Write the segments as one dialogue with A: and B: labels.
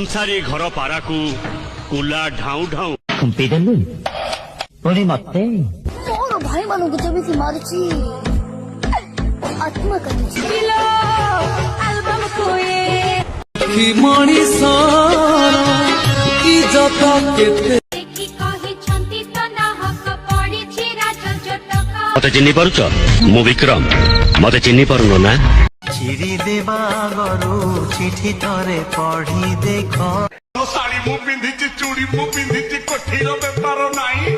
A: ସଂସାରୀ ଘର ପାରାକୁ କୁଲା ଢାଉଁ ଢାଉଁ
B: ଖୁମ୍ପି ଦେଲୁ ପୁଣି ମତେ
C: ମୋର ଭାଇମାନଙ୍କୁ ଯେମିତି ମାରୁଛି ଆତ୍ମା କାଟୁଛି।
A: ମତେ ଚିହ୍ନି ପାରୁଛ? ମୁଁ ବିକ୍ରମ। ମତେ ଚିହ୍ନି ପାରୁନ ନା?
D: ଚିରି ଦେବା ଆଗରୁ ଚିଠି ଥରେ ପଢି ଦେଖ।
E: ଶାଢୀ ମୁଁ ପିନ୍ଧିଛି, ଚୁଡ଼ି ମୁଁ ପିନ୍ଧିଛି, କୋଠିର ବେପାର ନାହିଁ।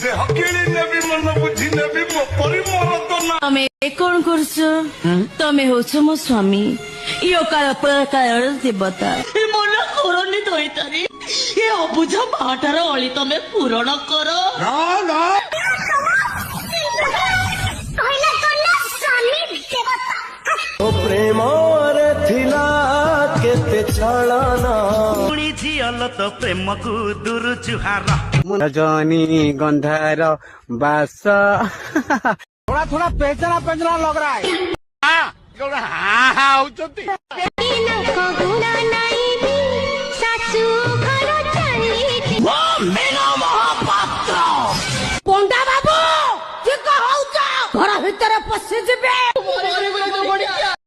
E: ଦେହ କିଣି ନେବି, ମନ ବୁଝି ନେବି, ମୋ ପରି ମରଦ ନା।
F: ତମେ କଣ କରୁଛ? ତମେ ହଉଛ ମୋ ସ୍ୱାମୀ, ଇଏ କାଳ ପ୍ରକାରର ଦେବତା। ମନ କରନି ଦଇତାରି, ଏ ଅବୁଝା ବାହାଟାର ଅଳି ତମେ ପୂରଣ କର।
D: ପ୍ରେମରେ ଥିଲା କେତେ ଛଳନା,
A: ଝିଅଲ ତ ପ୍ରେମକୁ ଦୂରୁ ଜୁହାର।
G: ରଜନୀ ଗନ୍ଧାର ବାସ ଥୋड़ा ଥୋड़ा ପେଚନା ପେଚନା ଲଗ ରहा है।
E: ହଉଛନ୍ତି
F: ପଣ୍ଡା ବାବୁ ଘର ଭିତରେ ପଶିଯିବେ।